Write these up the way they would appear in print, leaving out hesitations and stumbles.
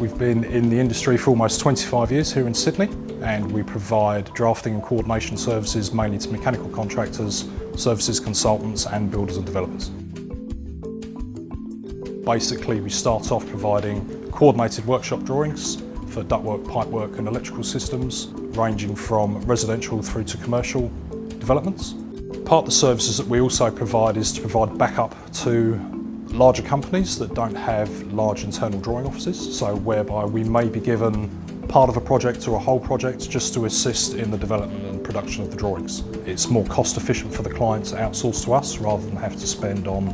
We've been in the industry for almost 25 years here in Sydney, and we provide drafting and coordination services mainly to mechanical contractors, services consultants and builders and developers. Basically, we start off providing coordinated workshop drawings for ductwork, pipework and electrical systems, ranging from residential through to commercial developments. Part of the services that we also provide is to provide backup to larger companies that don't have large internal drawing offices, so whereby we may be given part of a project or a whole project just to assist in the development and production of the drawings. It's more cost efficient for the client to outsource to us rather than have to spend on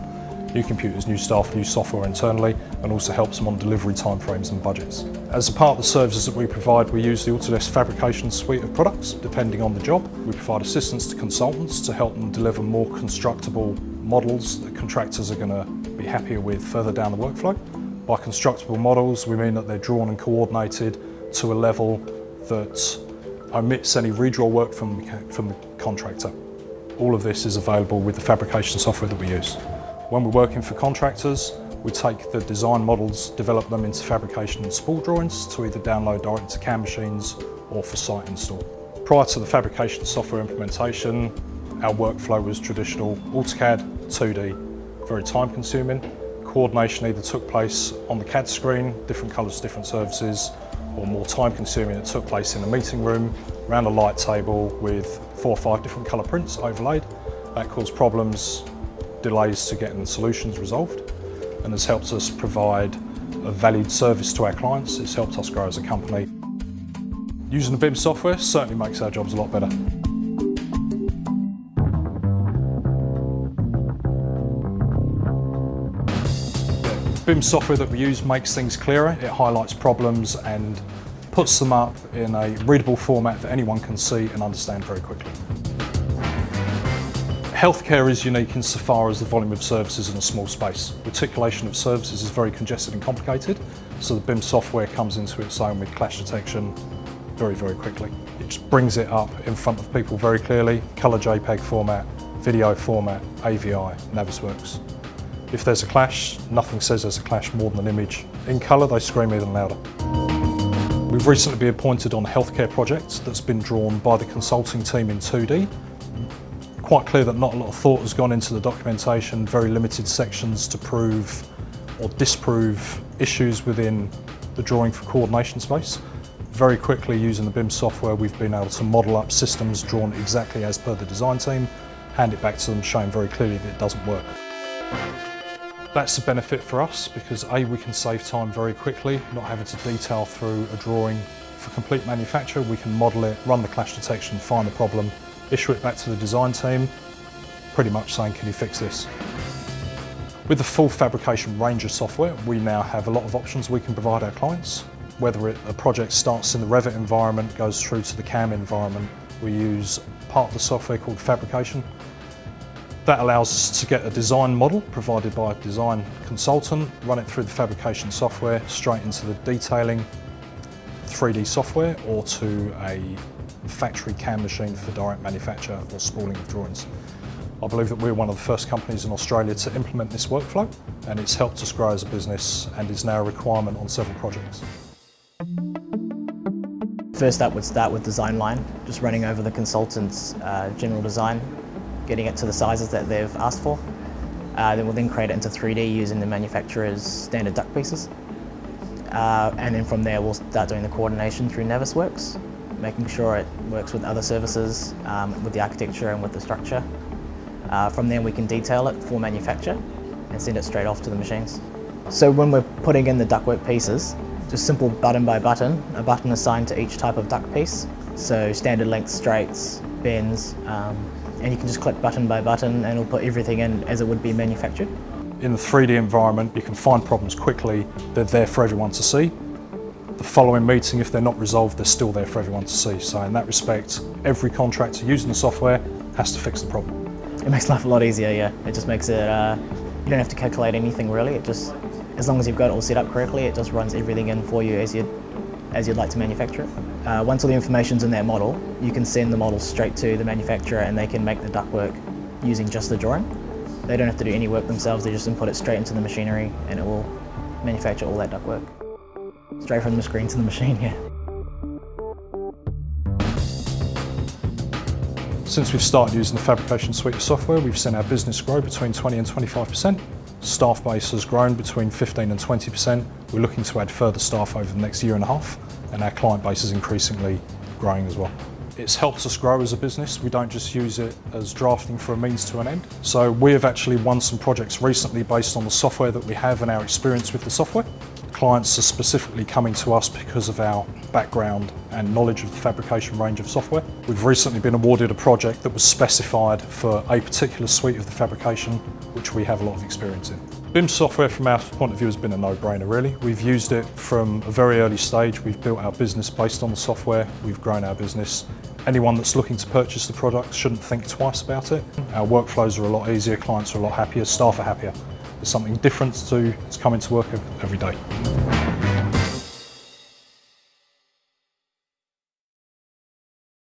new computers, new staff, new software internally, and also helps them on delivery timeframes and budgets. As a part of the services that we provide, we use the Autodesk fabrication suite of products depending on the job. We provide assistance to consultants to help them deliver more constructible models that contractors are going to be happier with further down the workflow. By constructible models, we mean that they're drawn and coordinated to a level that omits any redraw work from the contractor. All of this is available with the fabrication software that we use. When we're working for contractors, we take the design models, develop them into fabrication and spool drawings to either download directly to CAM machines or for site install. Prior to the fabrication software implementation, our workflow was traditional AutoCAD, 2D, very time consuming. Coordination either took place on the CAD screen, different colours, different services, or more time consuming, it took place in a meeting room, around a light table with 4 or 5 different colour prints overlaid. That caused problems, delays to getting solutions resolved, and has helped us provide a valued service to our clients. It's helped us grow as a company. Using the BIM software certainly makes our jobs a lot better. The BIM software that we use makes things clearer. It highlights problems and puts them up in a readable format that anyone can see and understand very quickly. Healthcare is unique insofar as the volume of services in a small space. Reticulation of services is very congested and complicated, so the BIM software comes into its own with clash detection very, very quickly. It just brings it up in front of people very clearly, colour JPEG format, video format, AVI, Navisworks. If there's a clash, nothing says there's a clash more than an image. In colour, they scream even louder. We've recently been appointed on a healthcare project that's been drawn by the consulting team in 2D. Quite clear that not a lot of thought has gone into the documentation, very limited sections to prove or disprove issues within the drawing for coordination space. Very quickly, using the BIM software, we've been able to model up systems drawn exactly as per the design team, hand it back to them, showing very clearly that it doesn't work. That's a benefit for us because A, we can save time very quickly, not having to detail through a drawing for complete manufacture. We can model it, run the clash detection, find the problem, issue it back to the design team, pretty much saying, can you fix this? With the full fabrication range of software, we now have a lot of options we can provide our clients. Whether a project starts in the Revit environment, goes through to the CAM environment, we use part of the software called fabrication. That allows us to get a design model provided by a design consultant, run it through the fabrication software, straight into the detailing 3D software or to a factory CAM machine for direct manufacture or spooling of drawings. I believe that we're one of the first companies in Australia to implement this workflow, and it's helped us grow as a business and is now a requirement on several projects. First up, would start with design line, just running over the consultant's general design, getting it to the sizes that they've asked for. Then we'll then create it into 3D using the manufacturer's standard duct pieces. And then from there we'll start doing the coordination through Navisworks, making sure it works with other services, with the architecture and with the structure. From there we can detail it for manufacture and send it straight off to the machines. So when we're putting in the ductwork pieces, just simple button by button, a button assigned to each type of duct piece. So standard length straights, bends, and you can just click button by button and it'll put everything in as it would be manufactured. In the 3D environment, you can find problems quickly. They're there for everyone to see. The following meeting, if they're not resolved, they're still there for everyone to see. So in that respect, every contractor using the software has to fix the problem. It makes life a lot easier, yeah. It just makes it, you don't have to calculate anything really. It just, as long as you've got it all set up correctly, it just runs everything in for you as you'd like to manufacture it. Once all the information's in that model, you can send the model straight to the manufacturer and they can make the ductwork using just the drawing. They don't have to do any work themselves, they just input it straight into the machinery and it will manufacture all that ductwork. Straight from the screen to the machine, yeah. Since we've started using the fabrication suite of software, we've seen our business grow between 20 and 25%. Staff base has grown between 15 and 20%. We're looking to add further staff over the next year and a half, and our client base is increasingly growing as well. It's helped us grow as a business. We don't just use it as drafting for a means to an end. So we have actually won some projects recently based on the software that we have and our experience with the software. Clients are specifically coming to us because of our background and knowledge of the fabrication range of software. We've recently been awarded a project that was specified for a particular suite of the fabrication, which we have a lot of experience in. BIM software from our point of view has been a no-brainer really. We've used it from a very early stage. We've built our business based on the software. We've grown our business. Anyone that's looking to purchase the product shouldn't think twice about it. Our workflows are a lot easier, clients are a lot happier, staff are happier. There's something different to coming to work every day.